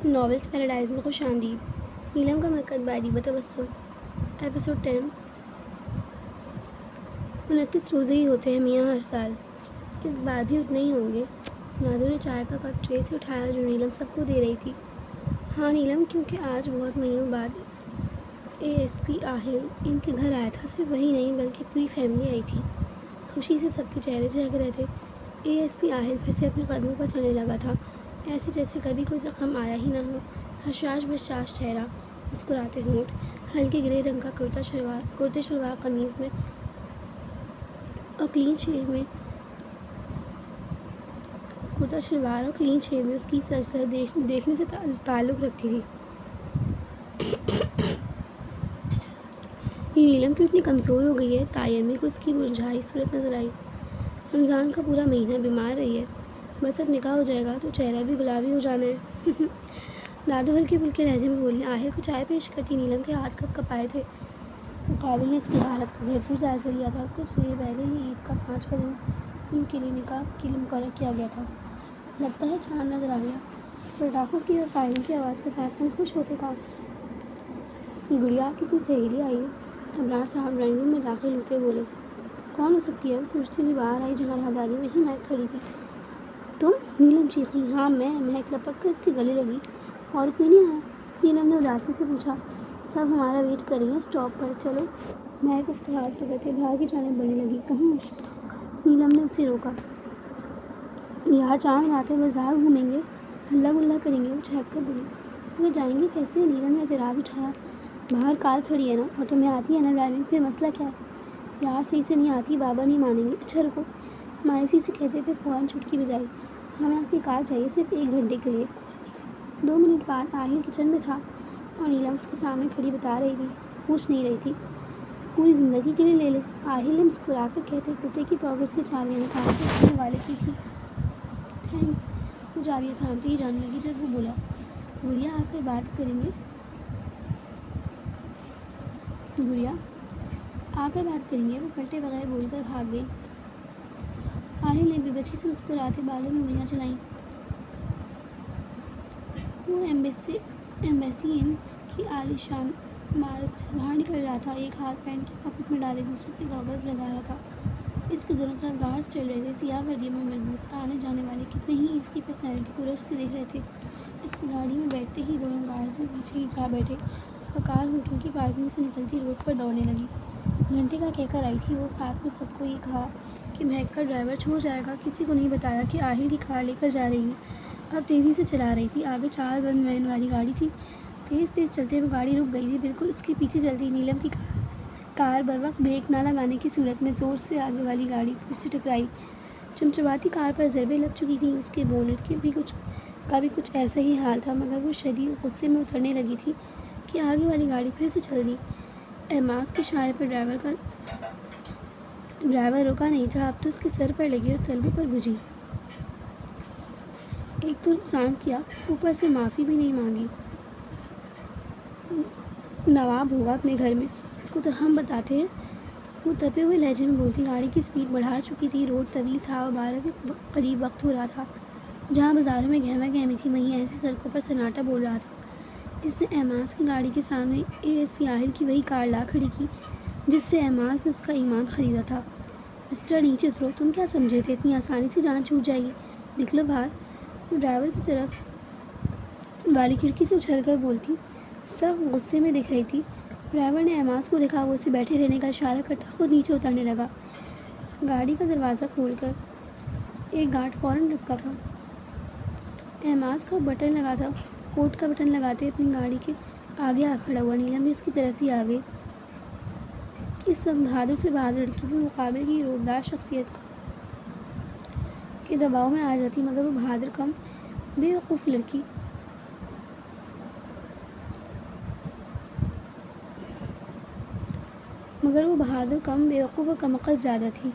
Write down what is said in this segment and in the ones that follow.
Novels paradise میں خوش آمدید۔ نیلم کا مرکز باری بتبسم، ایپیسوڈ 10۔ 29 روزے ہی ہوتے ہیں میاں ہر سال، اس بار بھی اتنے ہی ہوں گے۔ نادو نے چائے کا کپ ٹرے سے اٹھایا جو نیلم سب کو دے رہی تھی۔ ہاں نیلم، کیونکہ آج بہت مہینوں بعد اے ایس پی آہل ان کے گھر آیا تھا۔ صرف وہی نہیں بلکہ پوری فیملی آئی تھی۔ خوشی سے سب کے چہرے چہک رہے تھے۔ اے ایس پی آہل پھر سے اپنے قدموں پر چلنے لگا تھا، ایسے جیسے کبھی کوئی زخم آیا ہی نہ ہو۔ حشاش بشاش چہرہ، مسکراتے ہونٹ، ہلکے گرے رنگ کا کرتے شلوار قمیض میں اور کلین شیو میں اس کی سرسر دیکھنے سے تعلق رکھتی تھی۔ یہ نیلم کیوں اتنی کمزور ہو گئی ہے؟ تعین کو اس کی مرجھائی صورت نظر آئی۔ رمضان کا پورا مہینہ بیمار رہی ہے، بس اب نکاح ہو جائے گا تو چہرہ بھی گلابی ہو جانا ہے۔ دادو ہلکے پھلکے لہجے میں بولی۔ آہل کو چائے پیش کرتی نیلم کے ہاتھ کپ کپائے تھے۔ مقابل نے اس کی حالت کا بھرپور جائزہ لیا تھا۔ کچھ دیر پہلے ہی عید کا 5واں دن ان کے لیے نکاح کے لیے مقرر کیا گیا تھا۔ لگتا ہے چاند نظر آ گیا۔ پٹاخوں کی اور فائرنگ کی آواز پہ سائنسدان خوش ہوتے کہا، گڑیا آپ کی کوئی سہیلی آئی ہے؟ ابرار صاحب ڈرائنگ روم میں داخل ہوتے بولے۔ کون ہو سکتی ہے؟ وہ سوچتی ہوئی باہر آئی جہاں راہداری میں ہی مہک کھڑی تھی۔ تم؟ نیلم چیخی۔ ہاں میں۔ مہک لپک کر اس کے گلے لگی۔ اور کوئی نہیں آیا؟ نیلم نے اداسی سے پوچھا۔ سب ہمارا ویٹ کر رہی ہیں اسٹاپ پر، چلو۔ مہک اس کا ہاتھ پکڑتے باہر کی جانب بڑھنے لگی۔ کہاں؟ نیلم نے اسے روکا۔ یار چاند رات ہے، بازار گھومیں گے، ہلا گلا کریں گے۔ وہ چہک کر بولی۔ مگر جائیں گے کیسے؟ نیلم نے اعتراض اٹھایا۔ باہر کار کھڑی ہے نا، اور تمہیں آتی ہے نا ڈرائیونگ، پھر مسئلہ کیا ہے؟ یار صحیح سے نہیں آتی، بابا نہیں مانیں گے۔ اچھا رکو، مایوسی سے کہتے پھر فوراً چٹکی بجائی۔ ہمیں آپ کی کار چاہیے، صرف 1 گھنٹے کے لیے۔ 2 منٹ بعد آہل کچن میں تھا اور نیلم اس کے سامنے کھڑی بتا رہی تھی، پوچھ نہیں رہی تھی۔ پوری زندگی کے لیے لے لے، آہل نے مسکرا کر کہتے کتے کی پاکٹ سے چابیاں نکال کر اس کے حوالے کی تھی۔ تھینکس۔ وہ چابیاں تھامتے ہی جانے لگی جب وہ بولا، گڑیا آ کر بات کریں گے؟ وہ پلٹے بغیر بول کر بھاگ گئی۔ آہل نے بے بسی سے مسکراتے بالوں میں انگلیاں چلائیں۔ وہ ایمبیسی ان کی عالی شان عمارت سے باہر نکل رہا تھا، ایک ہاتھ پینٹ کی پاکٹ میں ڈالے دوسرے سے کاغذ لگا رہا تھا۔ اس کے دونوں طرف گارڈز چل رہے تھے، سیاہ وردیوں میں ملبوس آنے جانے والے کتنے ہی اس کی پرسنالٹی کو رشک سے دیکھ رہے تھے۔ اس کی گاڑی میں بیٹھتے ہی دونوں گارڈز کے پیچھے ہی جا بیٹھے اور کار ہوٹل کی پارکنگ سے نکلتی روڈ پر دوڑنے لگی۔ گھنٹے کا کہہ کر آئی تھی وہ، ساتھ میں سب کو یہ کہا کہ مہک کا ڈرائیور چھوڑ جائے گا، کسی کو نہیں بتایا کہ آہل کی کار لے کر جا رہی ہے۔ اب تیزی سے چلا رہی تھی، آگے 4 گن مین والی گاڑی تھی۔ تیز تیز چلتے ہوئے گاڑی رک گئی تھی، بالکل اس کے پیچھے چلتی نیلم کی کار بروقت بریک نہ لگانے کی صورت میں زور سے آگے والی گاڑی پھر سے ٹکرائی۔ چمچماتی کار پر ضربیں لگ چکی تھیں، اس کے بونٹ کا بھی کچھ ایسا ہی حال تھا، مگر وہ شدید غصے میں اترنے لگی تھی کہ آگے والی گاڑی پھر سے چل دی۔ ایماس کے اشارے پر ڈرائیور رکا نہیں تھا، اب تو اس کے سر پر لگی اور تلووں پر بجھی۔ ایک تو نقصان کیا، اوپر سے معافی بھی نہیں مانگی۔ نواب ہوگا اپنے گھر میں، اس کو تو ہم بتاتے ہیں۔ وہ تپے ہوئے لہجے میں بولتی۔ گاڑی کی سپیڈ بڑھا چکی تھی، روڈ طویل تھا اور 12 کے قریب وقت ہو رہا تھا۔ جہاں بازاروں میں گہما گہمی تھی، وہیں ایسی سڑکوں پر سناٹا بول رہا تھا۔ اس نے ایماس کی گاڑی کے سامنے اے ایس پی آہل کی وہی کار لا کھڑی کی جس سے ایماس نے اس کا ایمان خریدا تھا۔ مسٹر نیچے اترو، تم کیا سمجھے تھے اتنی آسانی سے جان چھوٹ جائے گی؟ نکلو باہر۔ وہ ڈرائیور کی طرف والی کھڑکی سے اچھل کر بولتی، سخت غصے میں دکھ رہی تھی۔ ڈرائیور نے ایماس کو دیکھا، وہ اسے بیٹھے رہنے کا اشارہ کرتا خود نیچے اترنے لگا۔ گاڑی کا دروازہ کھول کر ایک گارڈ فوراً لپکا تھا۔ ایماس کا بٹن لگا تھا، کوٹ کا بٹن لگاتے اپنی گاڑی کے آگے آ کھڑا ہوا۔ نیلم بھی اس کی طرف ہی آ گئی۔ اس وقت بہادر سے بہادر لڑکی بھی مقابل کی رودار شخصیت کے دباؤ میں آ جاتی، مگر وہ بہادر کم بے وقوف اور کمعقل زیادہ تھی۔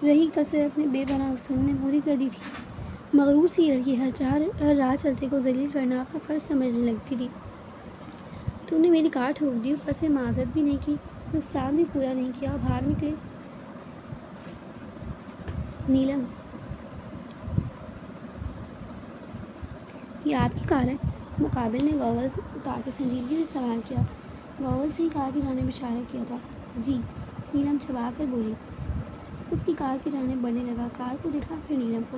رہی کسر اپنے بے پناہ حسن نے پوری کر دی تھی۔ مغرور سی یہ لڑکی ہر راہ چلتے کو ذلیل کرنا اپنا فرض سمجھنے لگتی تھی۔ تم نے میری کار ٹھوک دی، اوپر سے معذرت بھی نہیں کی، نقصان بھی پورا نہیں کیا اور بھاگ نکلے۔ نیلم یہ آپ کی کار ہے؟ مقابل نے گوگلز اتار کے سنجیدگی سے سوال کیا۔ گوگلز ہی کار کی جانب اشارہ کیا تھا۔ جی، نیلم چھپا کر بولی۔ اس کی کار کی جانب بڑھنے لگا، کار کو دیکھا پھر نیلم کو۔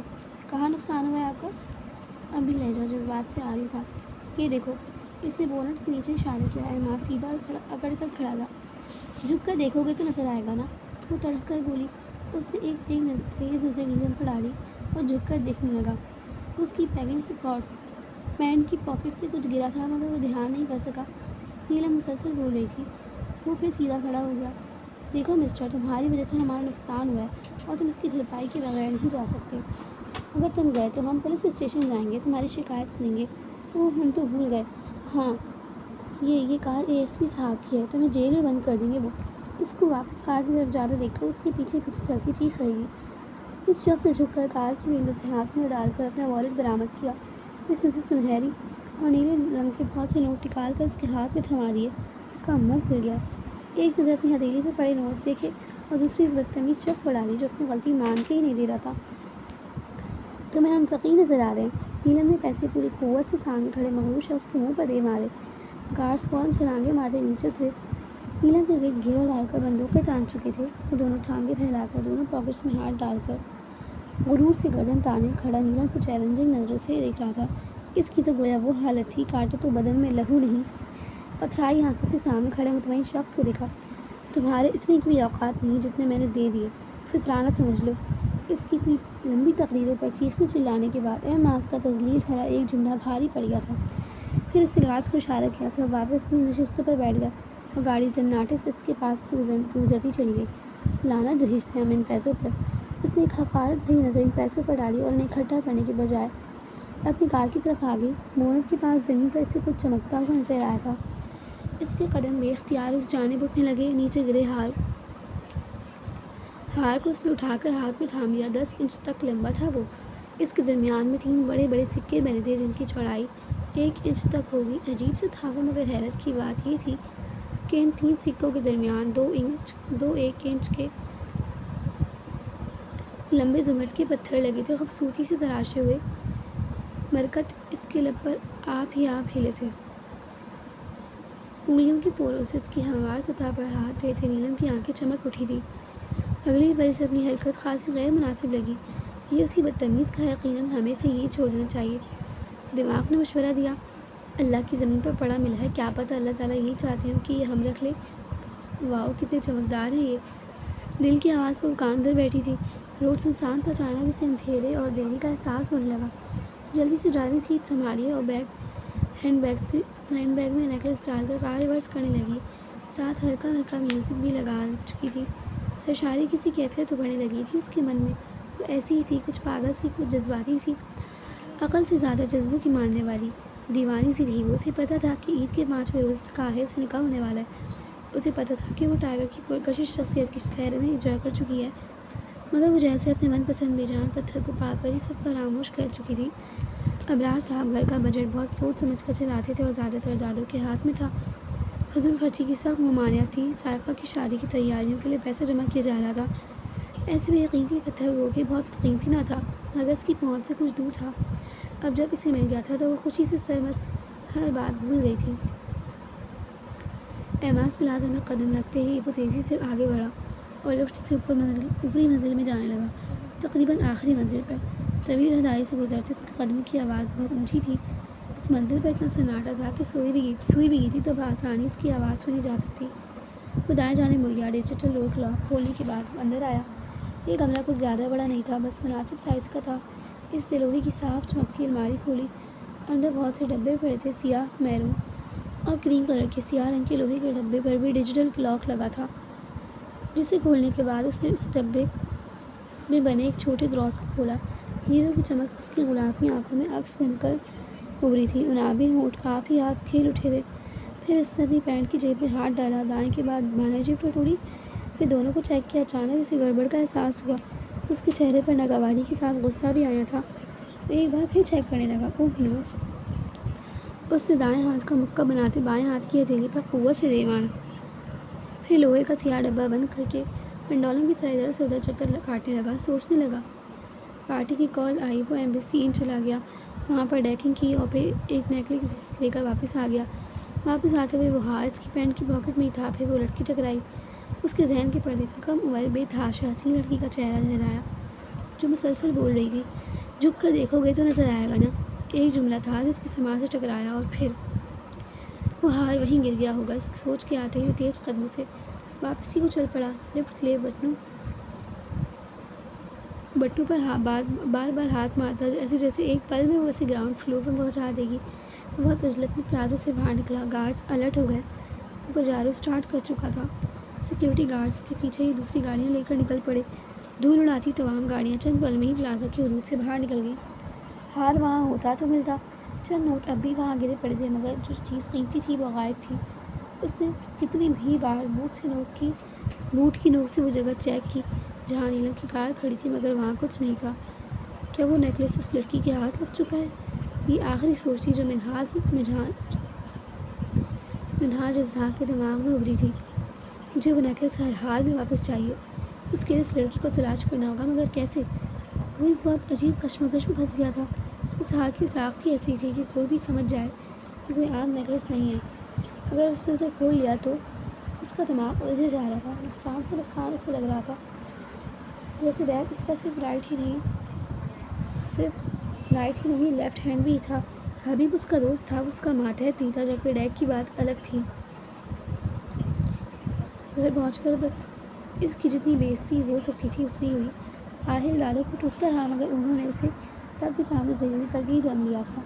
کہاں نقصان ہوا ہے آپ کا؟ اب بھی لہجہ جذبات سے عاری تھا۔ یہ دیکھو، اس نے بونٹ کے نیچے اشارہ کیا۔ احمد سیدھا اکڑ کر کھڑا تھا۔ جھک کر دیکھو گے تو نظر آئے گا نا، وہ تڑک کر بولی۔ اس نے ایک تیز نظر نیلم پر ڈالی اور جھک کر دیکھنے لگا۔ اس کی پینٹ کی پاکٹ سے کچھ گرا تھا مگر وہ دھیان نہیں کر سکا۔ نیلم مسلسل بول رہی تھی۔ وہ پھر سیدھا کھڑا ہو گیا۔ دیکھو مسٹر، تمہاری وجہ سے ہمارا نقصان ہوا ہے اور تم اس کی بھرپائی کے بغیر نہیں جا سکتے۔ اگر تم گئے تو ہم پولیس اسٹیشن جائیں گے، تمہاری شکایت کریں گے۔ اوہ، ہم تو بھول گئے۔ ہاں، یہ کار ASP صاحب کی ہے، تمہیں جیل میں بند کر دیں گے وہ۔ اس کو واپس کار کی طرف جاتے دیکھو، اس کے پیچھے پیچھے چلتی چیخ رہے گی۔ اس شخص نے جھک کر کار کی ونڈو سے ہاتھ میں ڈال کر اپنا والیٹ برآمد کیا۔ اس میں سے سنہری اور نیلے رنگ کے بہت سے نوٹ نکال کر اس کے ہاتھ میں تھما دیے۔ اس کا منہ کھل گیا۔ ایک نظر اپنی ہتھیلی پر پڑے نوٹ دیکھے اور دوسری اس بدتمیز شخص پر ڈالی جو اپنی غلطی مان کے ہی نہیں دے رہا تھا۔ تمہیں ہم فقیر نظر آ رہے ہیں۔ نیلم نے پیسے پوری قوت سے سامنے کھڑے مغرور شخص کے منہ پر دے مارے۔ گارڈز فوراً چھلانگیں مارتے نیچے اترے۔ نیلم کے گھیرا ڈال کر بندوقیں تان چکے تھے۔ وہ دونوں ٹانگیں پھیلا کر دونوں پاکٹس میں ہاتھ ڈال کر غرور سے گردن تانے کھڑا نیلم کو چیلنجنگ نظروں سے دیکھ رہا تھا۔ اس کی تو گویا وہ حالت تھی، کاٹے تو بدن میں لہو نہیں۔ پتھرائی آنکھوں سے سامنے کھڑے مطمئن شخص کو دیکھا۔ تمہارے اتنے کی بھی اوقات نہیں جتنے میں نے دے دیے، فطرانہ سمجھ لو۔ اس کی اتنی لمبی تقریروں پر چیخنے چلانے کے بعد احمد کا تذلیل بھرا ایک جملہ بھاری پڑ گیا تھا۔ پھر اس نے گارڈز کو اشارہ کیا، سب واپس اپنی نشستوں پر بیٹھ گئے اور گاڑی سناٹے سے اس کے پاس سے گزرتی چلی گئی۔ لعنت بھیجتے ہم ان پیسوں پر۔ اس نے ایک حقارت بھری نظر ان پیسوں پر ڈالی اور انہیں اکٹھا کرنے کے بجائے اپنی کار کی طرف آ گئی۔ بونٹ کے پاس زمین پر اسے کچھ چمکتا ہوا نظر آیا تھا۔ اس کے قدم بے اختیار اس جانب اٹھنے لگے۔ نیچے گرے ہار کو اس نے اٹھا کر ہاتھ میں تھام لیا۔ 10 انچ تک لمبا تھا وہ۔ اس کے درمیان میں 3 بڑے بڑے سکے بنے تھے جن کی چوڑائی 1 انچ تک ہوگی۔ عجیب سے تھا وہ، مگر حیرت کی بات یہ تھی کہ ان 3 سکوں کے درمیان 2 1 انچ کے لمبے زمرد کے پتھر لگے تھے، خوبصورتی سے تراشے ہوئے۔ مرکت اس کے لب پر آپ ہلے تھے۔ انگلیوں کی پوروں سے اس کی ہموار سطح پر ہاتھ پھیرتے نیلم کی آنکھیں چمک اٹھی تھیں۔ اگلی بار اسے اپنی حرکت خاصی غیر مناسب لگی۔ یہ اسی بدتمیز کا ہے، یقیناً ہمیں سے یہی چھوڑ دینا چاہیے۔ دماغ نے مشورہ دیا۔ اللہ کی زمین پر پڑا ملا ہے، کیا پتہ اللہ تعالیٰ یہی چاہتے ہیں کہ یہ ہم رکھ لیں۔ واؤ، کتنے چمکدار ہیں یہ۔ دل کی آواز پر وہ کان اندر بیٹھی تھی۔ روڈ سنسان تھا، اچانک اسے اندھیرے اور دیری کا احساس ہونے لگا۔ جلدی سے ڈرائیونگ سیٹ سنبھالی اور ہینڈ بیگ میں نیکلس ڈال کر کار ریورس کرنے لگی۔ ساتھ ہلکا ہلکا میوزک بھی لگا چکی تھی۔ سرشاری کسی کیفیت ابھرنے لگی تھی اس کے من میں۔ وہ ایسی ہی تھی، کچھ پاگل سی، کچھ جذباتی سی، عقل سے زیادہ جذبوں کی ماننے والی، دیوانی سی تھی وہ۔ اسے پتہ تھا کہ عید کے 5ویں روز کاہل سے نکاح ہونے والا ہے۔ اسے پتہ تھا کہ وہ ٹائیگر کی پرکشش شخصیت کی سیرنی اجرا کر چکی ہے، مگر وہ جیسے اپنے من پسند بے جان پتھر کو پا کر ہی سب فراموش کر چکی تھی۔ ابرار صاحب گھر کا بجٹ بہت سوچ سمجھ کر چلاتے تھے اور زیادہ تر دادوں کے ہاتھ میں تھا۔ فضول خرچی کی سخت ممانعت تھی۔ سائقہ کی شادی کی تیاریوں کے لیے پیسہ جمع کیا جا رہا تھا۔ ایسے بھی یہ قیمتی پتھر گو کہ بہت قیمتی نہ تھا، مگر اس کی پہنچ سے کچھ دور تھا۔ اب جب اسے مل گیا تھا تو وہ خوشی سے سرمست ہر بات بھول گئی تھی۔ احمد پلازا میں قدم رکھتے ہی وہ تیزی سے آگے بڑھا اور لفٹ سے اوپری منزل میں جانے لگا، تقریباً آخری منزل پر۔ طویل رہداری سے گزرتے اس کے قدموں کی آواز بہت اونچی تھی۔ اس منزل پر اتنا سناٹا تھا کہ سوئی بھی گئی تو بآسانی اس کی آواز سنی جا سکتی۔ وہ دائیں جانب مڑ گیا۔ ڈیجیٹل ڈور لاک کھولنے کے بعد اندر آیا۔ یہ کمرہ کچھ زیادہ بڑا نہیں تھا، بس مناسب سائز کا تھا۔ اس نے لوہے کی صاف چمکتی الماری کھولی۔ اندر بہت سے ڈبے پڑے تھے، سیاہ، میرون اور کریم کلر کے۔ سیاہ رنگ کے لوہے کے ڈبے پر بھی ڈیجیٹل لاک لگا تھا، جسے کھولنے کے بعد اس نے اس ڈبے میں بنے ایک چھوٹے دراز کو کھولا۔ ہیروں کی چمک اس کی گلابی آنکھوں میں عکس بن کر ابھری تھی۔ انابی ہونٹ آپ کھیل اٹھے تھے۔ پھر اس نے اپنی پینٹ کی جیب میں ہاتھ ڈالا، دائیں کے بعد بائیں جیب ٹٹولی، پھر دونوں کو چیک کیا۔ اچانک اسے گڑبڑ کا احساس ہوا۔ اس کے چہرے پر ناگواری کے ساتھ غصہ بھی آیا تھا۔ وہ ایک بار پھر چیک کرنے لگا۔ اوہ نو! اس نے دائیں ہاتھ کا مکہ بناتے بائیں ہاتھ کی ہتھیلی پر قوت سے دے مارا۔ پھر لوہے کا سیاہ ڈبہ بند کر کے پنڈولم کی طرح ادھر سے ادھر چکر کاٹنے لگا۔ سوچنے لگا۔ پارٹی کی کال آئی، وہ ایمبیسی ان چلا گیا وہاں پر ڈیکنگ کی اور پھر ایک نیکلیس لے کر واپس آ گیا۔ واپس آتے ہوئے وہ ہاتھ اس کی پینٹ کی پاکٹ میں ہی تھا۔ پھر وہ لڑکی ٹکرائی۔ اس کے ذہن کے پردے پر کم عمر بے تحاشا حسین لڑکی کا چہرہ نظر آیا جو مسلسل بول رہی تھی۔ جھک کر دیکھو گے تو نظر آئے گا نا۔ ایک جملہ تھا جو اس کی سماعت سے ٹکرایا اور پھر وہ ہار وہیں گر گیا ہوگا۔ اس سوچ کے آتے ہی تیز قدموں سے واپسی کو چل پڑا۔ لفٹ کلے بٹنوں پر بار بار ہاتھ مارتا ایسے جیسے ایک پل میں وہ اسے گراؤنڈ فلور پر پہنچا دے گی۔ بہت عجلت میں پلازا سے باہر نکلا۔ گارڈز الرٹ ہو گئے۔ وہ پجارو اسٹارٹ کر چکا تھا۔ سیکیورٹی گارڈز کے پیچھے ہی دوسری گاڑیاں لے کر نکل پڑے۔ دھول اڑاتی تمام گاڑیاں چند پل میں ہی پلازا کی حدود سے باہر نکل گئیں۔ ہار وہاں ہوتا تو ملتا۔ چند نوٹ اب بھی وہاں گرے پڑے تھے مگر جو چیز قیمتی تھی وہ غائب تھی۔ اس نے کتنی بھی بار بوٹ کی نوک سے وہ جگہ چیک کی جہاں نیلم کی کار کھڑی تھی مگر وہاں کچھ نہیں تھا۔ کیا وہ نیکلس اس لڑکی کے ہاتھ لگ چکا ہے؟ یہ آخری سوچ تھی جو منہاج اسحاق کے دماغ میں ابھری تھی۔ مجھے وہ نیکلس ہر حال میں واپس چاہیے۔ اس کے لیے اس لڑکی کو تلاش کرنا ہوگا مگر کیسے؟ وہ ایک بہت عجیب کشمکش میں پھنس گیا تھا۔ اس ہاتھ کی ساخت ہی ایسی تھی کہ کوئی بھی سمجھ جائے کہ کوئی عام نیکلس نہیں ہے۔ اگر اس نے اسے کھول لیا تو اس کا دماغ الجھے جا رہا تھا۔ نقصان پر نقصان اسے لگ رہا تھا جیسے بیگ اس کا صرف رائٹ ہی نہیں لیفٹ ہینڈ بھی تھا۔ حبیب اس کا دوست تھا، وہ اس کا ماتحت نہیں تھا، جبکہ ڈیک کی بات الگ تھی۔ گھر پہنچ کر بس اس کی جتنی بے عزتی ہو سکتی تھی اتنی ہوئی۔ آہل دادو کو ٹوٹتا رہا مگر انہوں نے اسے سب کے سامنے ذلیل کر کے ہی دم لیا تھا۔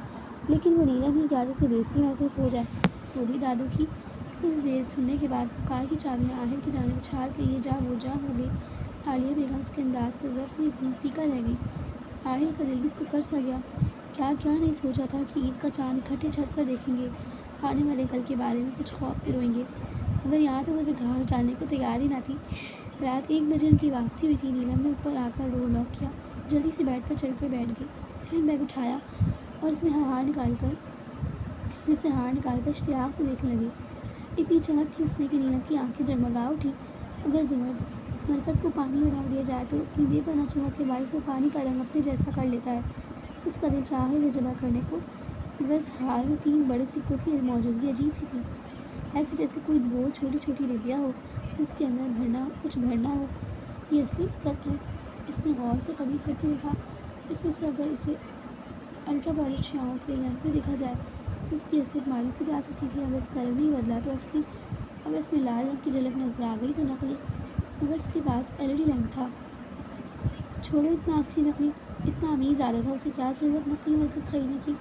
لیکن وہ نیلم ہی کیا جسے بے عزتی محسوس ہو جائے۔ بوڑھی دادو کی کچھ دیر سننے کے بعد وہ کار کی چابیاں آہل کی جانب اچھال کے یہ جا وہ جا ہو گئی۔ عالیہ بیگم اس کے انداز پر ضبط پھیکا رہ گئی۔ آہل کا دل بھی سکڑ سا گیا۔ کیا نہیں سوچا تھا کہ عید کا چاند اکٹھے چھت پر دیکھیں گے، آنے والے کل کے بارے میں کچھ خوف میں روئیں گے، مگر یہاں تو اسے گھاس ڈالنے کو تیار ہی نہ تھی۔ رات 1 بجے ان کی واپسی ہوئی تھی۔ نیلم نے اوپر آ کر ڈور لاک کیا، جلدی سے بیڈ پر چڑھ کر بیٹھ گئی، ہینڈ بیگ اٹھایا اور اس میں سے ہار نکال کر اشتیاق سے دیکھنے لگی۔ اتنی چمک تھی اس میں کہ نیلم کی آنکھیں جگمگا اٹھی۔ اگر مرکب کو پانی میں ڈال دیا جائے تو اتنی بے پناہ چمک کے باعث وہ پانی کا رنگ اپنے جیسا کر لیتا ہے۔ اس کا دل چاہے وہ جمع کرنے کو مگر اس ہار میں 3 بڑے سکوں کی موجودگی عجیب سی تھی، ایسے جیسے کوئی گول چھوٹی چھوٹی ڈبیاں ہو جس کے اندر کچھ بھرنا ہو۔ یہ اصلی مرکب ہے، اس نے غور سے قریب کرتے دیکھا۔ اس میں سے اگر اسے الٹرا وائلٹ شعاؤں کے لیمپ میں دیکھا جائے تو اس کی اصلیت معلوم کی جا سکتی تھی۔ اگر اس کا رنگ نہیں بدلا تو اصلی، اگر اس میں لال رنگ کی جھلک نظر آ گئی تو نقلی، مگر اس کے پاس LED لیمپ تھا۔ چھوڑو اتنا اصلی نقلی، اتنا امیر زیادہ تھا، اسے کیا ضرورت نقلی مرکب خریدنے کی؟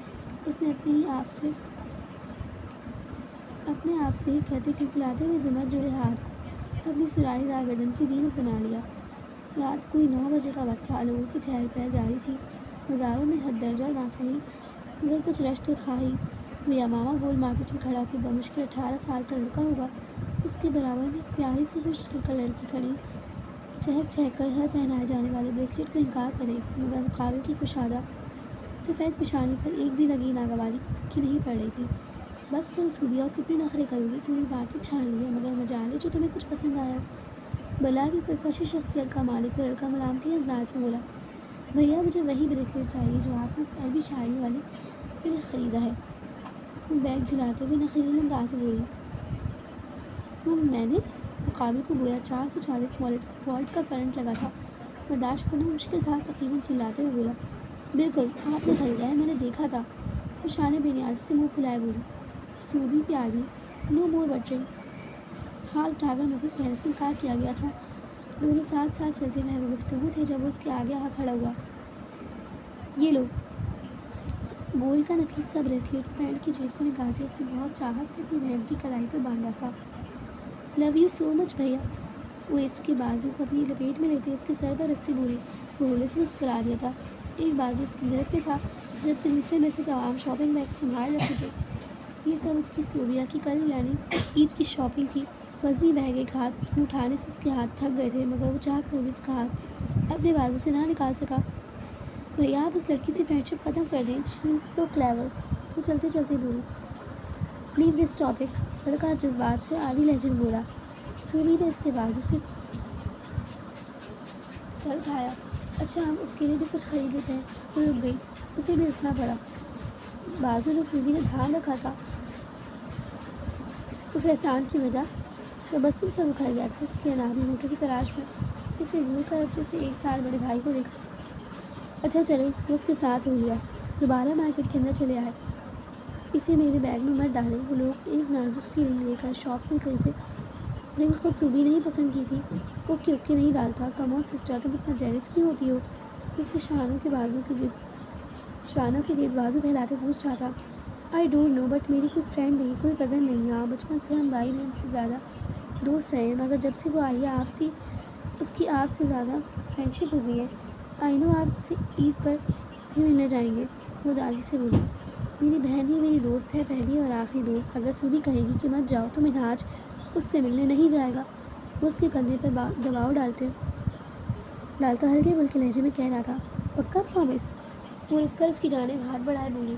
اس نے اپنے آپ سے ہی کہتے کھلکھلاتے ہوئے زمر جڑے ہاتھ اپنی سرائی دار گردن کی زینت بنا لیا۔ رات کوئی 9 بجے کا وقت تھا۔ لوگوں کی چہل پہل جاری تھی۔ بازاروں میں حد درجہ نہ سہی مگر کچھ رش تو تھا ہی۔ وہ یمامہ گول مارکیٹ میں کھڑا کہ بمشکل 18 سال کا لڑکا ہوگا۔ اس کے برابر میں ایک پیاری سی خوش شکل لڑکی کھڑی چہک چہک کر ہر پہنائے جانے والے بریسلیٹ کو انکار کرے گی مگر مقابل کی کشادہ سفید پیشانی پر ایک بھی لگی ناگواری کی نہیں پڑ رہی تھی۔ بس کرو صوبیا، اور کتنے نخرے کرو گی، پوری باتیں چھان لی ہے مگر مجالے جو تمہیں کچھ پسند آیا۔ بلا کی پرکشش شخصیت کا مالک وہ لڑکا ملامتی انداز میں بولا، بھیا مجھے وہی بریسلیٹ چاہیے جو آپ نے اس عربی شاعری والے کے لیے خریدا ہے۔ وہ بیگ جھلاتے ہوئے نخیلی انداز سے بولی، میں نے مقابل کو گویا 440 وولٹ کا کرنٹ لگا تھا، برداشت کرنا مشکل تھا، تقریباً چلاتے ہوئے بولا، بالکل آپ نے خریدا ہے، میں نے دیکھا تھا۔ وہ شانے بے نیازی سے منہ پھلائے بولی، صوبی پیاری، نو مور بٹرنگ۔ ہاتھ اٹھا کر مزید کہنے سے انکار کیا گیا تھا۔ دونوں ساتھ ساتھ چلتے محو گفتگو تھے جب وہ اس کے آگے آ کھڑا ہوا۔ یہ لو۔ گولڈ کا نفیس سا بریسلیٹ پینٹ کی جیب سے نکالتے اس نے بہت چاہت سے اپنی بہن کی کلائی پہ باندھا تھا۔ لو یو سو مچ بھیا۔ وہ اس کے بازو کو اپنی لپیٹ میں لیتے اس کے سر پر رکھتی بولی، وہ ہولے سے مسکرا دیا تھا۔ ایک بازو اس کی گرفت میں تھا جبکہ دوسرے میں سے تمام شاپنگ بیگ سنبھال رکھے تھے۔ یہ سب اس کی صوبیا کی کل یعنی عید کی شاپنگ تھی۔ وزنی بیگ ایک ہاتھ میں اٹھانے سے اس کے ہاتھ تھک گئے تھے مگر وہ چاہ کر بھی اس کا ہاتھ اپنے بازو سے نہ نکال سکا۔ بھیا آپ اس لڑکی سے فرینڈ شپ ختم کر دیں، شی از سو کلیور۔ وہ چلتے چلتے بولی، لیو دس ٹاپک۔ لڑکا جذبات سے عالی لہجے میں بولا۔ صوبی نے اس کے بازو سے سر اٹھایا، اچھا ہم اس کے لیے جو کچھ خرید لیتے ہیں۔ وہ رک گئی، اسے بھی رکنا پڑا۔ بازو جو صوبی نے دھار رکھا تھا اس احسان کی وجہ تو بس سے اکھڑ گیا تھا۔ اس کے انامی موٹر کی تلاش میں اسے دور کر اسے 1 سال بڑے بھائی کو دیکھا۔ اچھا چلو، وہ اس کے ساتھ ہو لیا، دوبارہ مارکیٹ کے اندر چلے آئے۔ اسے میرے بیگ میں مت ڈالیں۔ وہ لوگ ایک نازک سی رنگ لے کر شاپ سے نکلے تھے۔ رنگ خود صوبی نے ہی پسند کی تھی۔ اوکے نہیں ڈالتا، کم آن سسٹر، تم اتنا جیلس کیوں ہوتی ہو؟ اس کے شانوں کے گرد بازو پھیلاتے پوچھ رہا تھا۔ آئی ڈونٹ نو، بٹ میری کوئی فرینڈ نہیں، کوئی کزن نہیں۔ ہاں، بچپن سے ہم بھائی بہن سے زیادہ دوست رہے ہیں، مگر جب سے وہ آئی ہے اس کی آپ سے زیادہ فرینڈشپ ہو گئی ہے۔ آئی نو، آپ سے عید پر بھی ملنے جائیں گے، وہ دادی سے بولی۔ میری بہن ہی میری دوست ہے، پہلی اور آخری دوست۔ اگر صوبی کہے گی کہ مت جاؤ تو منہاج اس سے ملنے نہیں جائے گا۔ وہ اس کے کندھے پر دباؤ ڈالتا ہلکے پھلکے لہجے میں کہہ رہا تھا۔ پکا پرومس؟ وہ رک کر اس کی جانب ہاتھ بڑھائے بولی۔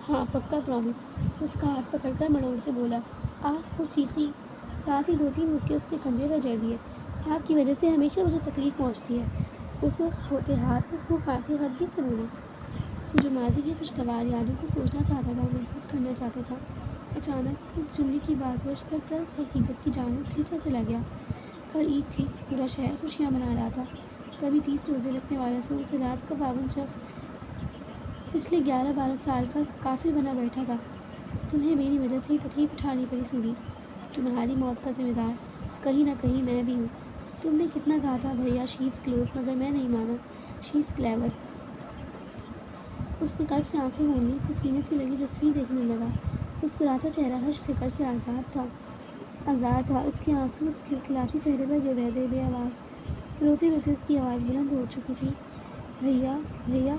ہاں پکا پرومس، اس کا ہاتھ پکڑ کر مڑوڑتے بولا۔ وہ چیخی، ساتھ ہی 2-3 مکے اس کے کندھے پر جڑ دیے۔ آپ کی وجہ سے ہمیشہ مجھے تکلیف پہنچتی ہے، اس وقت ہوتے ہاتھ میں پھونک مارتی خفگی سے بولی۔ جو ماضی کی خوشگوار یادوں کو سوچنا چاہتا تھا، محسوس کرنا چاہتا تھا، اچانک اس جملے کی بازگشت پر تلخ حقیقت کی جانب کھینچا چلا گیا۔ کل عید تھی، پورا شہر خوشیاں منا رہا تھا۔ کبھی 30 روزے رکھنے والا سلسلات کا پابند شخص پچھلے 11-12 سال کا کافر بنا بیٹھا تھا۔ تمہیں میری وجہ سے ہی تکلیف اٹھانی پڑی صوبی، تمہاری موت کا ذمہ دار کہیں نہ کہیں میں بھی ہوں۔ تم نے کتنا کہا تھا بھیا شی از کلوز، مگر میں نہیں مانا، شی از کلیور۔ اس نے قلب سے آنکھیں مون لیں، پھر سینے سے لگی تصویر دیکھنے لگا۔ مسکراتا چہرہ ہر فکر سے آزاد تھا۔ اس کے آنسو اس کھلکھلاتے چہرے پر گر رہے تھے، بے آواز۔ روتے روتے اس کی آواز بلند ہو چکی تھی۔ بھیا۔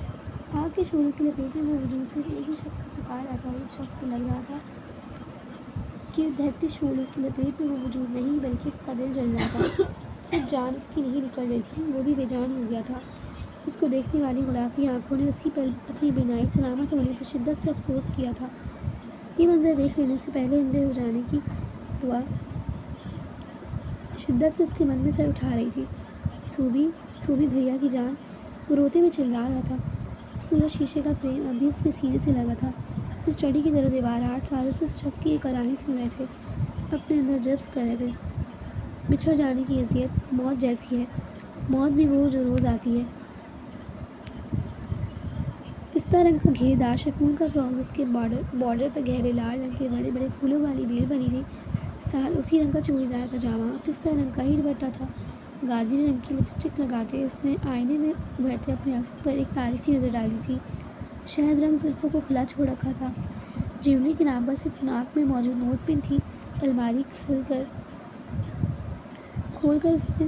آگ کے شعلوں کی لپیٹ میں وہ وجود صرف ایک ہی شخص کا پکار رہا تھا، اور اس شخص کو لگ رہا تھا کہ دہتے شعلوں کی لپیٹ میں وہ وجود نہیں، بلکہ اس کا دل جل رہا تھا۔ صرف جان اس کی نہیں نکل رہی تھی، وہ بھی بے جان ہو گیا تھا۔ اس کو دیکھنے والی غلافی آنکھوں نے اسی پل اپنی بینائی سلامت ہونے پر شدت سے افسوس کیا تھا۔ یہ منظر دیکھ لینے سے پہلے اندھے ہو جانے کی دعا شدت سے اس کے من میں سر اٹھا رہی تھی۔ صوبی بھیا کی جان، وہ روتے ہوئے چلا رہا تھا۔ خوبصورت شیشے کا فریم اب بھی اس کے سینے سے لگا تھا۔ اس چڑی کی در و دیوار 8 سالوں سے اس شخص کی ایک کہانی سن رہے تھے، اپنے اندر جذب کر رہے تھے۔ بچھڑ جانے کی اذیت موت جیسی ہے، موت بھی وہ جو روز آتی ہے۔ پستہ رنگ کا گھیر دار شفون کا فراک، جس کے بارڈر پر گہرے لال رنگ کے بڑے بڑے پھولوں والی بیل بنی تھی، ساتھ اسی رنگ کا چوڑی دار پاجامہ، پستہ رنگ کا ہی دوپٹہ تھا۔ گاجری رنگ کی لپسٹک لگاتے اس نے آئینے میں ابھرتے اپنے عکس پر ایک تعریفی نظر ڈالی تھی۔ شہد رنگ زلفوں کو کھلا چھوڑ رکھا تھا۔ جیولری کے نام پر صرف ناک میں موجود نوز پن تھی۔ الماری کھول کر اس نے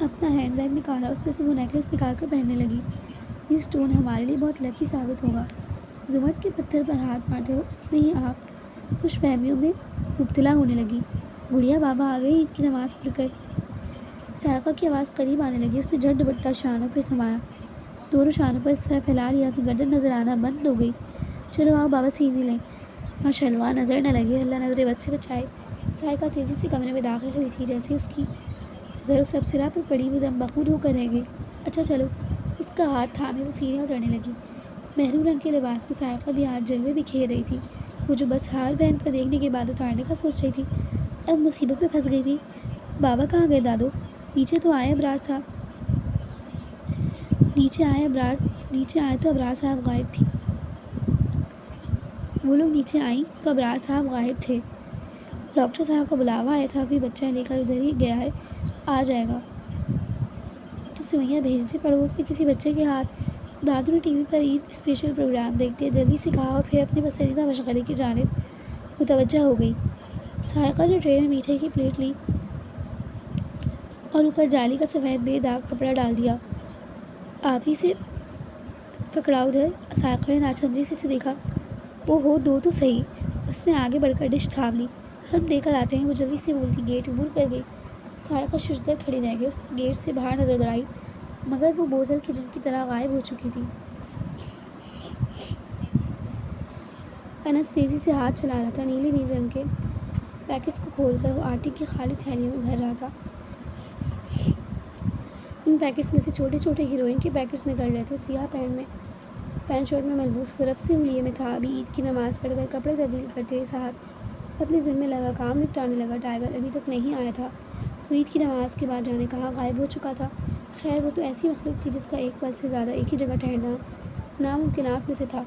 اپنا ہینڈ بیگ نکالا، اس میں سے وہ نیکلس نکال کر پہننے لگی۔ یہ اسٹون ہمارے لیے بہت لکی ثابت ہوگا۔ زمٹ کے پتھر پر ہاتھ مارتے ہوئے ہی آپ خوش فہمیوں میں مبتلا ہونے لگی۔ گڑیا بابا آ گئی عید کی نماز پڑھ کر۔ سائقہ کی آواز قریب آنے لگی۔ اس نے جھٹ دوپٹہ شانوں پر تھمایا، دونوں شانوں پر اس طرح پھیلا لیا کہ گردن نظر آنا بند ہو گئی۔ چلو آؤ بابا سینی لیں، ماشاء اللہ نظر نہ لگے، اللہ نظر بد سے بچائے۔ سائقہ تیزی سے کمرے میں داخل ہوئی تھی، جیسے اس کی نظر اس ابصرا پر پڑی وہ دم بخود ہو کر رہ گئی۔ اچھا چلو، اس کا ہاتھ تھامے وہ سیڑھیاں اترنے لگی۔ محروم رنگ کے لباس میں سائقہ بھی آج جلوے بکھیر رہی تھی، وہ جو بس ہار پہن کر دیکھنے کے بعد اتارنے کا سوچ رہی تھی، اب مصیبت میں پھنس گئی تھی۔ بابا کہاں گئے دادو؟ نیچے تو آئے ابرار صاحب۔ نیچے آئے تو ابرار صاحب غائب تھی۔ وہ لوگ نیچے آئیں تو ابرار صاحب غائب تھے۔ ڈاکٹر صاحب کا بلاوا آیا تھا، کوئی بچہ لے کر ادھر ہی گیا ہے، آ جائے گا تو سوئیاں بھیج دے۔ پڑوس میں کسی بچے کے ہاتھ۔ دادو نے ٹی وی پر عید اسپیشل پروگرام دیکھتے جلدی سے کہا، اور پھر اپنے پسندیدہ مشغلے کی جانب متوجہ ہو گئی۔ سائقہ نے ٹرے میں میٹھے کی پلیٹ لی اور اوپر جالی کا سفید بے داغ کپڑا ڈال دیا۔ آپ ہی سے پکڑا ادھر۔ سائقہ نے ناسمجھی سے دیکھا۔ اوہو، دو تو صحیح۔ اس نے آگے بڑھ کر ڈش تھام لی۔ ہم دے کر آتے ہیں، وہ جلدی سے بولتی گیٹ عبور کر گئی۔ سائقہ ششدر کھڑی رہ گئی، اس نے گیٹ سے باہر نظر دوڑائی، مگر وہ بوتل کے جن کی طرح غائب ہو چکی تھی۔ انس تیزی سے ہاتھ چلا رہا تھا، نیلے نیلے رنگ کے پیکٹس کو کھول کر وہ آٹے کی خالی تھیلیوں میں بھر رہا تھا۔ ان پیکٹس میں سے چھوٹے چھوٹے ہیروئن کے پیکٹس نکل رہے تھے، سیاہ پینٹ میں پینٹ شرٹ میں ملبوس پورب سے ہولیے میں تھا. ابھی عید کی نماز پڑھ کر کپڑے تبدیل کرتے ساتھ اپنے ذمے لگا کام نپٹانے لگا. ٹائیگر ابھی تک نہیں آیا تھا. وہ عید کی نماز کے بعد جانے کہاں غائب ہو چکا تھا. خیر وہ تو ایسی مخلوق تھی جس کا ایک پل سے زیادہ ایک ہی جگہ ٹھہرنا ناممکنات میں سے تھا.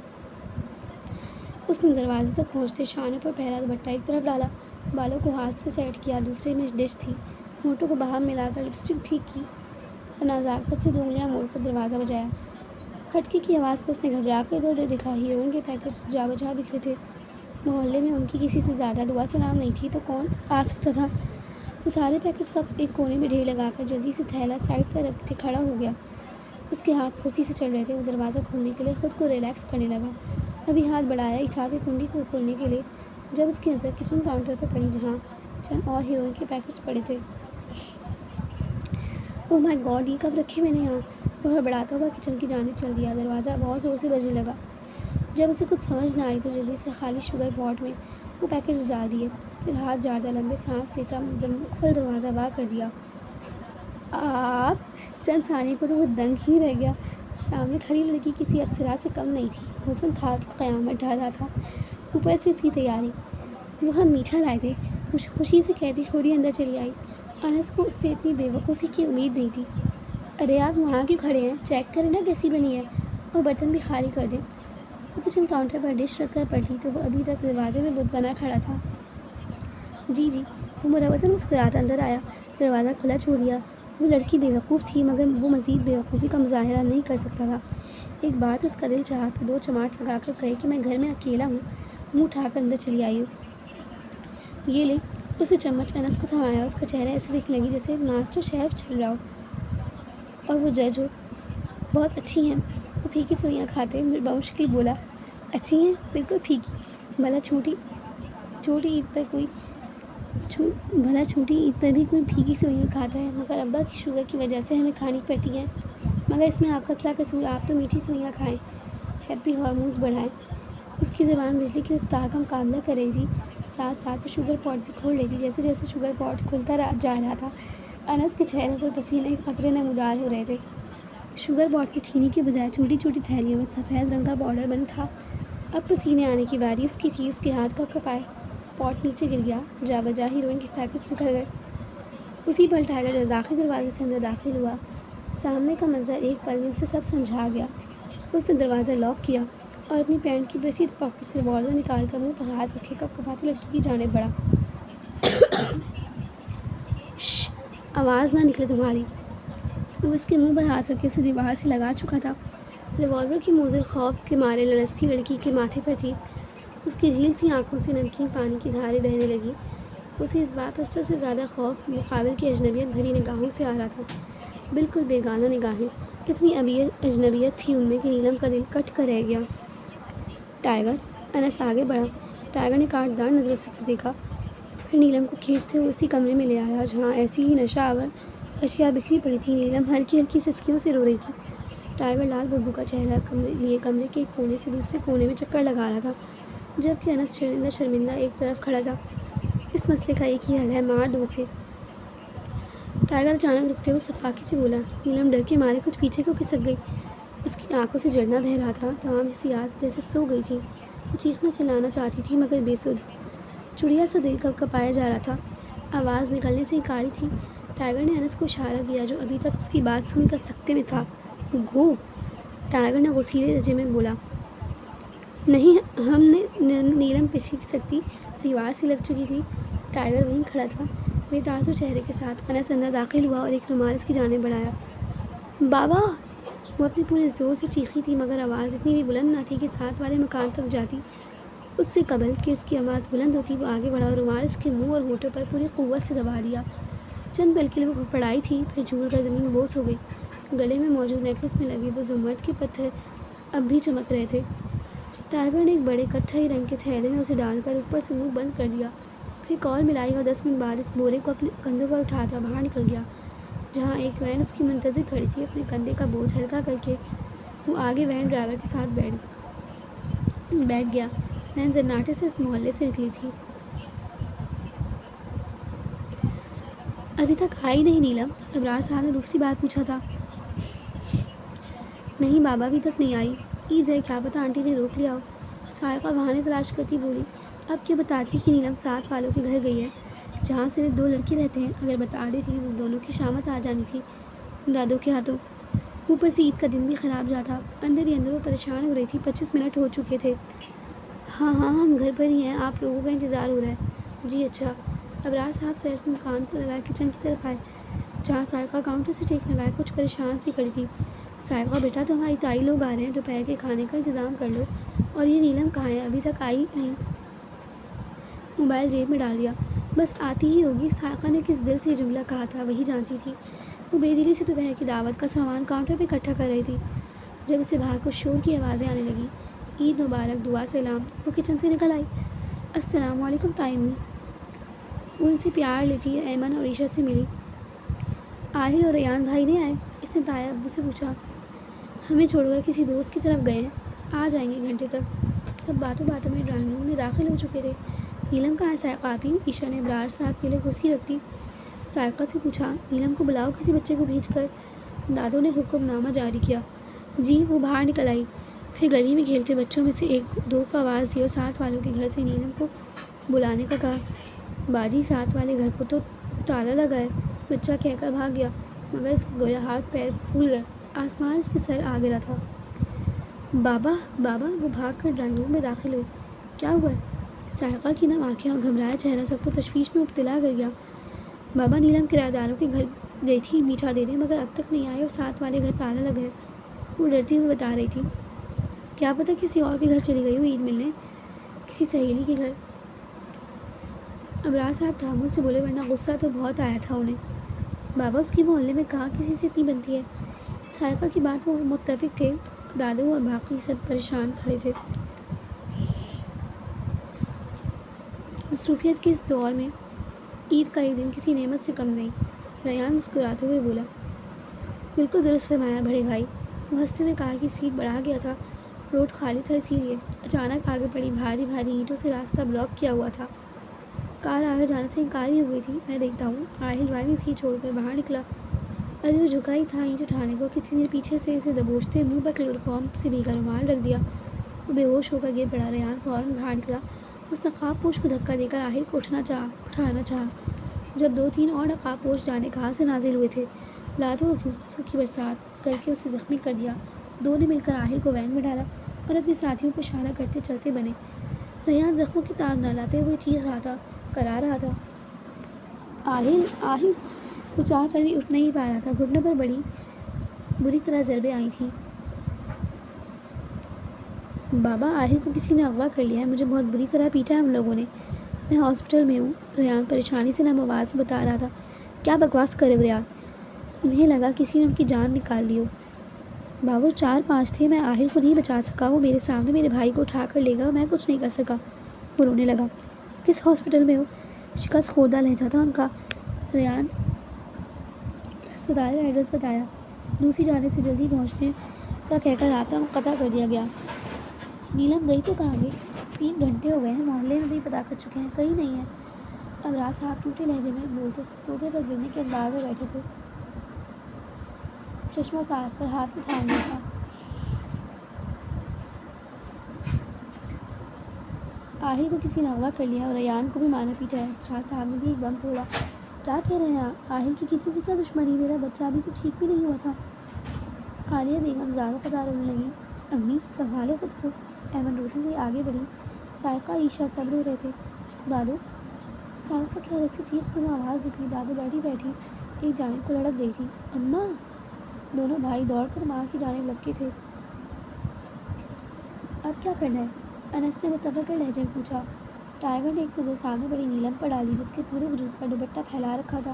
اس نے دروازے تک پہنچتے شانوں پر پہلا دوپٹہ ایک طرف ڈالا, بالوں کو ہاتھ سے سیٹ کیا, دوسرے میں ڈش تھی, ہونٹوں کو باہم ملا کر لپسٹک ٹھیک کی اور نزاکت سے 2 انگلیاں موڑ کر دروازہ بجایا. کھٹکے کی آواز پر اس نے گھبرا کر ادھر دیکھا. ہیروئن کے پیکٹس جا بجا بکھرے تھے. محلے میں ان کی کسی سے زیادہ دعا سلام نہیں تھی تو کون آ سکتا تھا. وہ سارے پیکٹس کا ایک کونے میں ڈھیر لگا کر جلدی سے تھیلا سائڈ پر رکھتے کھڑا ہو گیا. اس کے ہاتھ پھرتی سے چل رہے تھے. وہ دروازہ کھولنے کے لیے خود کو ریلیکس کرنے لگا. ابھی ہاتھ بڑھایا ہی تھا کہ کنڈی کو کھولنے کے لیے جب اس کی نظر کچن کاؤنٹر پر پڑی جہاں چند اور ہیروئن کے پیکٹس پڑے تھے. اوہ مائی گاڈ, یہ کب رکھے میں نے یہاں؟ وہ ہڑبڑاتا ہوا کچن کی جانب چل دیا. دروازہ بہت زور سے بجنے لگا. جب اسے کچھ سمجھ نہ آئی تو جلدی سے خالی شوگر پاٹ میں وہ پیکٹس ڈال دیے. پھر ہاتھ جاڑتا لمبے سانس لیتا مکمل دروازہ وا کر دیا. آپ چند ثانیے کو تو وہ دنگ ہی رہ گیا. سامنے کھڑی لڑکی کسی اپسرا سے کم نہیں تھی. حسن تھا کہ قیامت ڈھا تھا, اوپر سے اس کی تیاری. وہ ہم میٹھا لائے تھے, خوشی سے کہتی خود ہی اندر چلی آئی. انس کو اس سے اتنی بے وقوفی کی امید نہیں تھی. ارے آپ وہاں کیوں کھڑے ہیں؟ چیک کریں نا کیسی بنی ہے, اور برتن بھی خالی کر دیں. وہ کچن کاؤنٹر پر ڈش رکھ کر پلٹی تو وہ ابھی تک دروازے میں بت بنا کھڑا تھا. جی جی, وہ مروتاً مسکراتا اندر آیا. دروازہ کھلا چھوڑ دیا. وہ لڑکی بے وقوف تھی مگر وہ مزید بے وقوفی کا مظاہرہ نہیں کر سکتا تھا. ایک بار تو اس کا دل چاہا کہ 2 چماٹ لگا کر کہے کہ میں گھر میں اکیلا ہوں. منہ اٹھا کر اندر چلی آئی ہوں. یہ لے. اس نے چمچ انس کو تھمایا. اس کا چہرہ ایسے دکھنے لگی جیسے ماسٹر شیف چل رہا ہو اور وہ جج ہو. بہت اچھی ہیں. وہ پھیکی سوئیاں کھاتے بمشکل بولا. اچھی ہیں؟ بالکل پھیکی. بھلا چھوٹی عید پر بھی کوئی پھیکی سوئیاں کھاتا ہے, مگر ابا کی شوگر کی وجہ سے ہمیں کھانی پڑتی ہیں. مگر اس میں آپ کا کیا قصور؟ آپ تو میٹھی سوئیاں کھائیں, ہیپی ہارمونز بڑھائیں. اس کی زبان بجلی کی رفتار کا مقابلہ کر رہی تھی. ساتھ ساتھ وہ شوگر پاٹ بھی کھول رہی تھی. جیسے جیسے شوگر پاٹ کھلتا جا رہا تھا انس کے چہرے پر پسینے کے قطرے نمودار ہو رہے تھے. شوگر پاٹ کی چینی کے بجائے چھوٹی چھوٹی تھیلیوں میں سفید رنگ کا پاؤڈر بند تھا. اب پسینے آنے کی باری اس کی تھی. اس کے ہاتھ کا کپائے پاٹ نیچے گر گیا. جا بجا ہیروئن کے پیکٹس بکھر گئے. اسی پل ٹائیگر داخلی دروازے سے اندر داخل ہوا. سامنے کا منظر ایک پل میں اسے سب سمجھا گیا. اس نے دروازہ لاک کیا اور اپنی پینٹ کی بشید پاکٹ سے ریوالور نکال کر منہ پر ہاتھ رکھے کپ کپاتی لڑکی کی جانب بڑھا. شش, آواز نہ نکلے تمہاری. وہ اس کے منہ پر ہاتھ رکھے اسے دیوار سے لگا چکا تھا. ریوالور کی موزل خوف کے مارے لڑزتی لڑکی کے ماتھے پر تھی. اس کی جھیل سی آنکھوں سے نمکین پانی کی دھاریں بہنے لگی. اسے اس بار پسٹل سے زیادہ خوف مقابل کی اجنبیت بھری نگاہوں سے آ رہا تھا. بالکل بیگانہ نگاہیں. اتنی اجنبیت تھی ان میں کہ نیلم کا دل کٹ کر رہ گیا. ٹائیگر. انس آگے بڑھا. ٹائیگر نے کاٹدار نظروں سے دیکھا, پھر نیلم کو کھینچتے ہوئے اسی کمرے میں لے آیا جہاں ایسی ہی نشہ آور اشیاء بکھری پڑی تھی. نیلم ہلکی ہلکی سسکیوں سے رو رہی تھی. ٹائیگر لال ببو کا چہرہ لیے کمرے کے ایک کونے سے دوسرے کونے میں چکر لگا رہا تھا, جبکہ انس شرمندہ ایک طرف کھڑا تھا. اس مسئلے کا ایک ہی حل ہے, مار دو اسے. ٹائیگر اچانک رکتے ہوئے صفاقی سے بولا. نیلم ڈر کے مارے کچھ پیچھے کو کھسک گئی. اس کی آنکھوں سے جھرنا بہہ رہا تھا. تمام حسیات جیسے سو گئی تھی. وہ چیخنا چلانا چاہتی تھی مگر بے سدھ. چڑیا سا دل کپایا جا رہا تھا. آواز نکلنے سے انکاری تھی. ٹائیگر نے انس کو اشارہ کیا جو ابھی تک اس کی بات سن کر سکتے میں تھا. گو. ٹائیگر نے غصیلے لہجے میں بولا. نہیں, ہم نے. نیلم پیچھے کھسکتی دیوار سے لگ چکی تھی. ٹائیگر وہیں کھڑا تھا بے تاثر چہرے کے ساتھ. انس اندر داخل ہوا اور ایک رومال اس کی جانب بڑھایا. بابا. وہ اپنے پورے زور سے چیخی تھی مگر آواز اتنی بھی بلند نہ تھی کہ ساتھ والے مکان تک جاتی. اس سے قبل کہ اس کی آواز بلند ہوتی وہ آگے بڑھا اور رومال اس کے منہ اور ہونٹوں پر پوری قوت سے دبا دیا. چند پل کے لیے وہ پڑائی تھی, پھر جھول کر زمین بوس ہو گئی. گلے میں موجود نیکلس میں لگے وہ زمرد کے پتھر اب بھی چمک رہے تھے. ٹائیگر نے ایک بڑے کتھئی رنگ کے تھیلے میں اسے ڈال کر اوپر سے منہ بند کر دیا. پھر کال ملائی اور 10 منٹ بعد اس بورے کو اپنے کندھوں پر اٹھاتا باہر نکل گیا. جہاں ایک وین اس کی منتظر کھڑی تھی. اپنے کندھے کا بوجھ ہلکا کر کے وہ آگے وین ڈرائیور کے ساتھ بیٹھ گیا. وین زناٹے سے اس محلے سے نکلی تھی. ابھی تک آئی نہیں نیلم؟ ابرار صاحب نے دوسری بار پوچھا تھا. نہیں بابا, ابھی تک نہیں آئی. عید ہے، کیا پتہ آنٹی نے روک لیا ہو۔ سائقہ بہانے تلاش کرتی بولی، اب کیا بتاتی کہ نیلم ساتھ والوں کے گھر گئی ہے جہاں صرف 2 لڑکے رہتے ہیں؟ اگر بتا دیتی تو دونوں کی شامت آ جانی تھی دادوں کے ہاتھوں۔ اوپر سے عید کا دن بھی خراب جاتا، اندر ہی اندر وہ پریشان ہو رہی تھی۔ 25 منٹ ہو چکے تھے۔ ہاں ہم گھر پر ہی ہیں، آپ لوگوں کا انتظار ہو رہا ہے۔ جی اچھا۔ ابرار صاحب سیل فون کان پر لگائے کچن کی طرف آئے جہاں سائقہ کاؤنٹر سے ٹیک لگائے کچھ پریشان سی کھڑی تھی۔ سائقہ بیٹا تمہاری تائی لوگ آ رہے ہیں، دوپہر کے کھانے کا انتظام کر لو۔ اور یہ نیلم کہاں ہے؟ ابھی تک آئی نہیں۔ موبائل جیب میں ڈال دیا، بس آتی ہی ہوگی۔ سائقہ نے کس دل سے یہ جملہ کہا تھا وہی جانتی تھی۔ وہ بے دلی سے دوپہر کی دعوت کا سامان کاؤنٹر پہ اکٹھا کر رہی تھی جب اسے باہر کچھ شور کی آوازیں آنے لگیں۔ عید مبارک، دعا سلام۔ وہ کچن سے نکل آئی۔ السلام علیکم تائی امی۔ وہ ان سے پیار لیتی ایمن اور عیشا سے ملی۔ آہل اور ریان بھائی نہیں آئے؟ اس نے تایا ابو سے پوچھا۔ ہمیں چھوڑ کر کسی دوست کی طرف گئے ہیں، آ جائیں گے گھنٹے تک۔ سب باتوں باتوں میں ڈرائنگ روم میں داخل ہو چکے تھے۔ نیلم کہاں ہے سائقہ آپی؟ عیشا نے ابرار صاحب کے لیے کرسی رکھ دی۔ سائقہ سے پوچھا، نیلم کو بلاؤ کسی بچے کو بھیج کر۔ دادوں نے حکم نامہ جاری کیا۔ جی۔ وہ باہر نکل آئی، پھر گلی میں کھیلتے بچوں میں سے 1-2 کو آواز دی اور ساتھ والوں کے گھر سے نیلم کو بلانے کا کہا۔ باجی ساتھ والے گھر کو تو تالا لگا ہے، بچہ کہہ کر بھاگ گیا، مگر اس کے گویا ہاتھ پیر پھول گئے، آسمان اس کے سر آ گرا تھا۔ بابا بابا! وہ بھاگ کر ڈرائنگ روم میں داخل ہوئی۔ کیا ہوا ہے؟ سائقہ کی نم آنکھیں اور گھبرایا چہرہ سب کو تشویش میں مبتلا کر گیا۔ بابا نیلم کرایہ داروں کے گھر گئی تھی میٹھا دینے، مگر اب تک نہیں آئی اور ساتھ والے گھر تالا لگا ہے۔ وہ ڈرتی ہوئی بتا رہی تھی۔ کیا پتہ کسی اور کے گھر چلی گئی ہو عید ملنے، کسی سہیلی کے گھر۔ ابرار صاحب تحمل سے بولے، ورنہ غصہ تو بہت آیا تھا انہیں۔ بابا اس کی محلے میں کہاں کسی سے اتنی بنتی ہے۔ سائقہ کی بات وہ متفق تھے۔ دادو اور باقی سب پریشان کھڑے تھے۔ مصروفیت کے اس دور میں عید کا ایک دن کسی نعمت سے کم نہیں۔ ریان مسکراتے ہوئے بولا، بالکل درست فرمایا بڑے بھائی۔ وہ ہنستے ہوئے کار کی اسپیڈ بڑھا گیا تھا، روڈ خالی تھا اسی لیے۔ اچانک آگے پڑی بھاری بھاری اینٹوں سے راستہ بلاک کیا ہوا تھا۔ کار آگے جانے سے انکاری ہو گئی تھی۔ میں دیکھتا ہوں۔ آہل ڈرائیونگ سیٹ چھوڑ کر باہر نکلا۔ ابھی وہ جھکا ہی تھا اینٹ اٹھانے کو، کسی نے پیچھے سے اسے دبوچتے منہ پر کلوروفارم سے بھیگا رومال رکھ دیا۔ وہ بے ہوش ہو کر گر پڑا۔ ریان فوراً باہر نکلا۔ اس نقاب پوش کو دھکا دے کر آہل کو اٹھانا چاہا جب 2-3 اور نقاب پوش جانے کہاں سے نازل ہوئے تھے۔ لاتوں کی برسات کر کے اسے زخمی کر دیا۔ 2 نے مل کر آہل کو وین میں ڈالا اور اپنے ساتھیوں کو اشارہ کرتے چلتے بنے۔ ریان زخموں کی تاب نہ لاتے ہوئے چیخ رہا تھا، کرا رہا تھا، آہل آہل! وہ چاہ کر بھی اٹھ نہیں پا رہا تھا۔ گھٹنوں پر بڑی بری طرح ضربیں آئی تھیں۔ بابا آہل کو کسی نے اغوا کر لیا ہے، مجھے بہت بری طرح پیٹا ہے ان لوگوں نے، میں ہاسپٹل میں ہوں۔ ریان پریشانی سے نم آواز میں بتا رہا تھا۔ کیا بکواس کرے ریان؟ انہیں لگا کسی نے ان کی جان نکال لی ہو۔ بابو 4-5 تھے، میں آہل کو نہیں بچا سکا، وہ میرے سامنے میرے بھائی کو اٹھا کر لے گا، میں کچھ نہیں کر سکا۔ وہ رونے لگا۔ کس ہاسپٹل میں ہو؟ شکست خوردہ لہجہ تھا ان کا۔ ریان ہسپتال کا ایڈریس بتایا۔ دوسری جانب سے جلدی پہنچنے کا کہہ کر رابطہ منقطع کر دیا گیا۔ نیلم گئی تو کہاں گئی؟ 3 گھنٹے ہو گئے ہیں، محلے میں بھی پتہ کر چکے ہیں، کہیں نہیں ہے۔ ابرار صاحب ٹوٹے لہجے میں بولتے صوفے پر گرنے کے انداز میں بیٹھے تھے، چشمہ اتار کر ہاتھ میں تھام لیا تھا۔ آہل کو کسی نے اغوا کر لیا اور ریان کو بھی مارا پیٹا ہے۔ اسرار صاحب نے بھی ایک بم پھوڑا۔ کیا کہہ رہے ہیں آہل کی کسی سے کیا دشمنی؟ میرا بچہ ابھی تو ٹھیک بھی نہیں ہوا تھا۔ عالیہ بیگم زاروں قطار رونے لگیں۔ امی سنبھالو خود کو۔ ایمن روتی ہوئی آگے بڑھی۔ سائقہ عیشا سب رو رہے تھے۔ دادو! سائقہ کی حلق سے چیخ کے آواز نکلی۔ دادو بیٹھی بیٹھی ایک جانب کو لڑک گئی تھی۔ اماں! دونوں بھائی دوڑ کر ماں کی جانب لپکے تھے۔ اب کیا کرنا ہے؟ انس نے متفقر لہجے میں پوچھا۔ ٹائیگر نے ایک نظر سامنے پڑی نیلم پر ڈالی جس کے پورے وجود پر دوپٹہ پھیلا رکھا تھا۔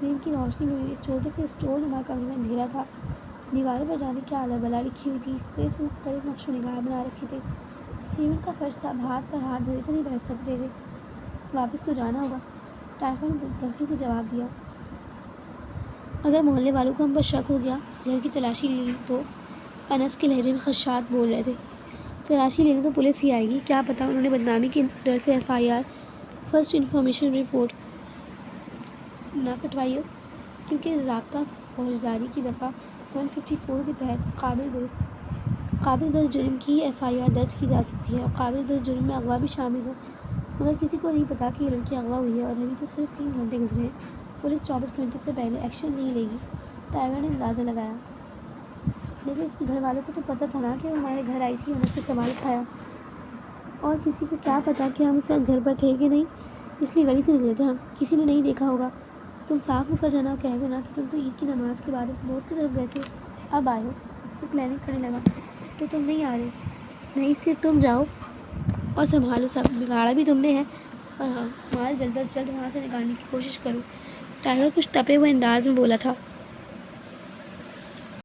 دن کی روشنی میں اس چھوٹے سے اسٹور نما کمرے میں اندھیرا تھا۔ دیواروں پر جانے کیا اللہ بلا لکھی ہوئی تھی، اسپرے سے مختلف نقش و نگار بنا رکھے تھے۔ سیمنٹ کا فرش تھا، اب ہاتھ پر ہاتھ دھرے تو نہیں بیٹھ سکتے تھے۔ واپس تو جانا ہوگا، ٹائیگر نے تلخی سے جواب دیا۔ اگر محلے والوں کو ہم پر شک ہو گیا، گھر کی تلاشی لی تو؟ انس کے لہجے میں خدشات بول رہے تھے۔ تلاشی لینے تو پولیس ہی آئے گی، کیا پتہ انہوں نے بدنامی کے ڈر سے FIR فرسٹ انفارمیشن رپورٹ نہ کٹوائی ہو، کیونکہ ضابطہ فوجداری کی دفعہ 154 کے تحت قابل درست قابل دست جرم کی FIR درج کی جا سکتی ہے اور قابل دست جرم میں اغوا بھی شامل ہے، مگر کسی کو نہیں پتا کہ یہ لڑکی اغوا ہوئی ہے اور ابھی تو صرف 3 گھنٹے گزرے ہیں۔ پولیس 24 گھنٹے سے پہلے ایکشن نہیں لے گی، ٹائیگر نے اندازہ لگایا۔ لیکن اس کے گھر والوں کو تو پتہ تھا نا کہ وہ ہمارے گھر آئی تھی اور اس سے سوال اٹھایا، اور کسی کو کیا پتا کہ ہم اس وقت گھر پر تھے کہ نہیں، پچھلی گلی سے نکلے تھے ہم، کسی نے نہیں دیکھا ہوگا۔ تم صاف ہو کر جانا اور کہہ دینا کہ تم تو عید کی نماز کے بعد اپنے دوست کی طرف گئے تھے، اب آئے ہو۔ وہ کلینک کرنے لگا۔ تو تم نہیں آ رہے؟ نہیں، صرف تم جاؤ اور سنبھالو، سب بگاڑا بھی تم نے ہے، اور ہاں، مال جلد از جلد وہاں سے نکالنے کی کوشش کرو، ٹائیگر کچھ تپے ہوئے انداز میں بولا تھا۔